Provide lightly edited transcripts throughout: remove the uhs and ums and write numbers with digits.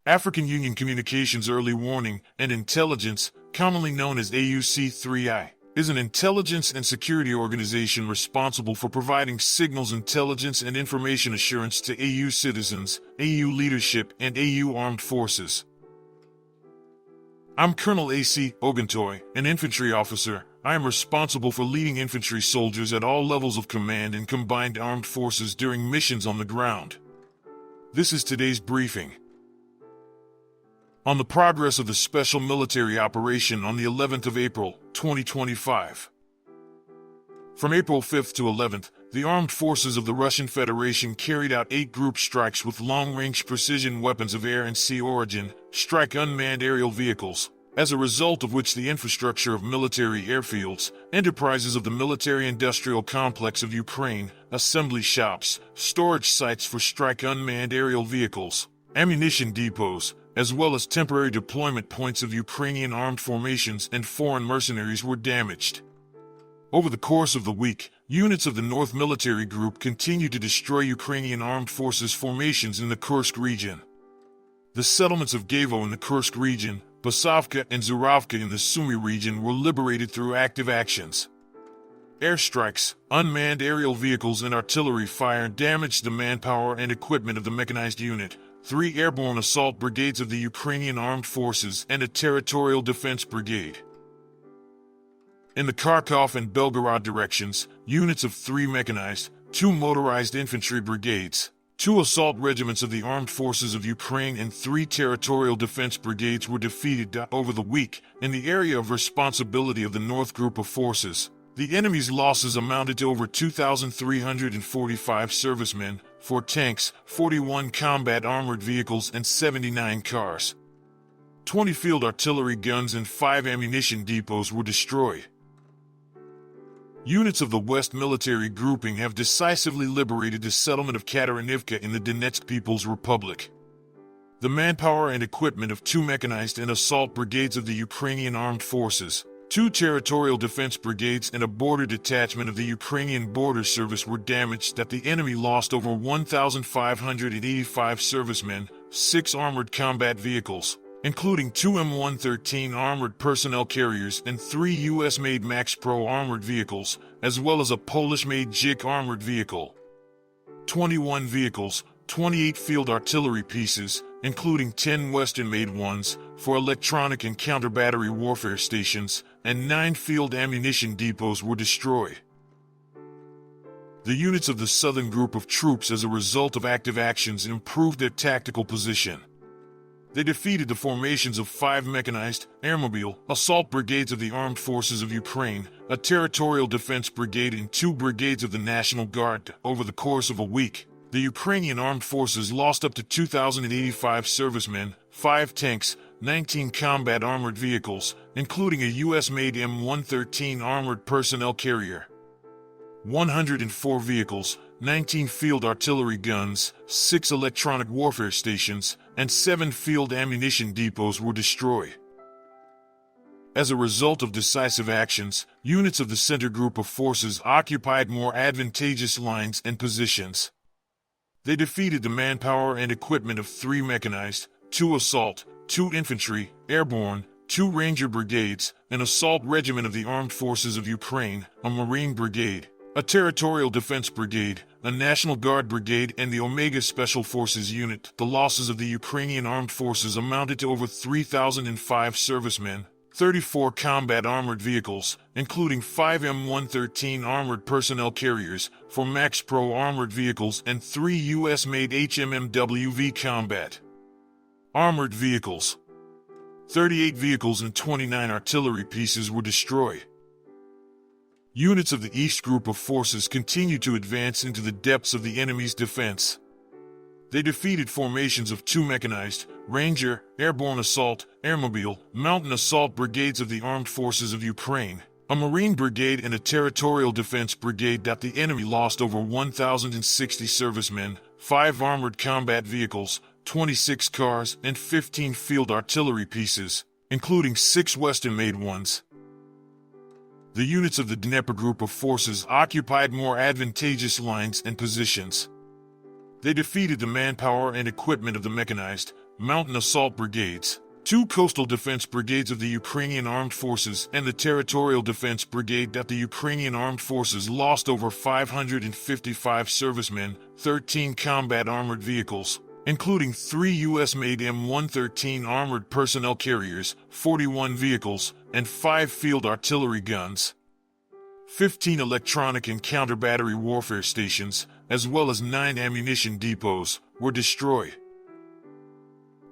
African Union Communications Early Warning and Intelligence, commonly known as AUC3I, is an intelligence and security organization responsible for providing signals intelligence and information assurance to AU citizens, AU leadership, and AU armed forces. I'm Colonel A.C. Oguntoye, an infantry officer. I am responsible for leading infantry soldiers at all levels of command in combined armed forces during missions on the ground. This is today's briefing. On the progress of the special military operation on the 11th of April, 2025. From April 5th to 11th, the armed forces of the Russian Federation carried out 8 group strikes with long-range precision weapons of air and sea origin, strike unmanned aerial vehicles, as a result of which the infrastructure of military airfields, enterprises of the military-industrial complex of Ukraine, assembly shops, storage sites for strike unmanned aerial vehicles, ammunition depots, as well as temporary deployment points of Ukrainian armed formations and foreign mercenaries were damaged. Over the course of the week, units of the Dnepr Military Group continued to destroy Ukrainian armed forces formations in the Kursk region. The settlements of Gavo in the Kursk region, Basavka and Zuravka in the Sumy region were liberated through active actions. Airstrikes, unmanned aerial vehicles and artillery fire damaged the manpower and equipment of the mechanized unit, 3 airborne assault brigades of the Ukrainian armed forces and a territorial defense brigade. In the Kharkov and Belgorod directions, units of 3 mechanized, 2 motorized infantry brigades, 2 assault regiments of the armed forces of Ukraine and 3 territorial defense brigades were defeated over the week in the area of responsibility of the North Group of Forces. The enemy's losses amounted to over 2,345 servicemen, 4 tanks, 41 combat armored vehicles and 79 cars. 20 field artillery guns and 5 ammunition depots were destroyed. Units of the West Military Grouping have decisively liberated the settlement of Katarinivka in the Donetsk People's Republic. The manpower and equipment of 2 mechanized and assault brigades of the Ukrainian Armed Forces, 2 territorial defense brigades and a border detachment of the Ukrainian Border Service were damaged. That the enemy lost over 1,585 servicemen, 6 armored combat vehicles, including 2 M113 armored personnel carriers and 3 US-made Max Pro armored vehicles, as well as a Polish-made JIK armored vehicle. 21 vehicles, 28 field artillery pieces, including 10 Western-made ones, for electronic and counter-battery warfare stations, and 9 field ammunition depots were destroyed. The units of the Southern Group of Troops, as a result of active actions, improved their tactical position. They defeated the formations of 5 mechanized, airmobile, assault brigades of the Armed Forces of Ukraine, a territorial defense brigade and 2 brigades of the National Guard. Over the course of a week, the Ukrainian Armed Forces lost up to 2,085 servicemen, 5 tanks, 19 combat armored vehicles, including a US-made M113 armored personnel carrier, 104 vehicles, 19 field artillery guns, 6 electronic warfare stations, and 7 field ammunition depots were destroyed. As a result of decisive actions, units of the Center Group of Forces occupied more advantageous lines and positions. They defeated the manpower and equipment of 3 mechanized, 2 assault, 2 infantry, airborne, 2 ranger brigades, an assault regiment of the Armed Forces of Ukraine, a Marine brigade, a territorial defense brigade, a National Guard brigade, and the Omega Special Forces unit. The losses of the Ukrainian Armed Forces amounted to over 3,005 servicemen, 34 combat armored vehicles, including 5 M113 armored personnel carriers, 4 Max Pro armored vehicles, and 3 US-made HMMWV combat armored vehicles. 38 vehicles and 29 artillery pieces were destroyed. Units of the East Group of Forces continued to advance into the depths of the enemy's defense. They defeated formations of 2 mechanized, Ranger, Airborne Assault, Airmobile, Mountain Assault brigades of the Armed Forces of Ukraine, a Marine brigade and a Territorial Defense brigade. The enemy lost over 1,060 servicemen, 5 armored combat vehicles, 26 cars, and 15 field artillery pieces, including 6 Western-made ones. The units of the Dnepr Group of Forces occupied more advantageous lines and positions. They defeated the manpower and equipment of the mechanized, mountain assault brigades, 2 coastal defense brigades of the Ukrainian Armed Forces, and the Territorial Defense Brigade. That the Ukrainian Armed Forces lost over 555 servicemen, 13 combat armored vehicles, including 3 U.S.-made M113 armored personnel carriers, 41 vehicles, and 5 field artillery guns. 15 electronic and counter-battery warfare stations, as well as 9 ammunition depots, were destroyed.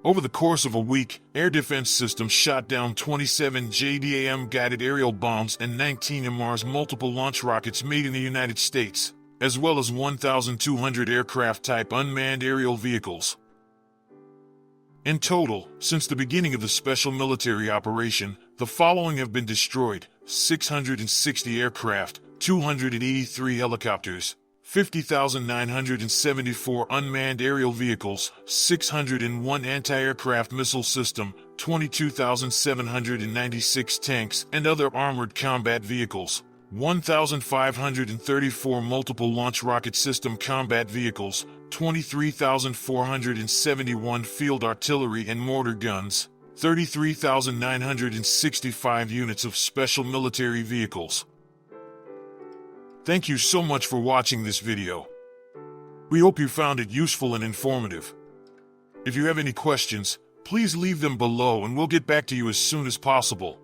Over the course of a week, air defense systems shot down 27 JDAM guided aerial bombs and 19 MRS multiple launch rockets made in the United States, as well as 1,200 aircraft-type unmanned aerial vehicles. In total, since the beginning of the special military operation, the following have been destroyed: 660 aircraft, 283 helicopters, 50,974 unmanned aerial vehicles, 601 anti-aircraft missile system, 22,796 tanks and other armored combat vehicles, 1,534 multiple launch rocket system combat vehicles, 23,471 field artillery and mortar guns, 33,965 units of special military vehicles. Thank you so much for watching this video. We hope you found it useful and informative. If you have any questions, please leave them below and we'll get back to you as soon as possible.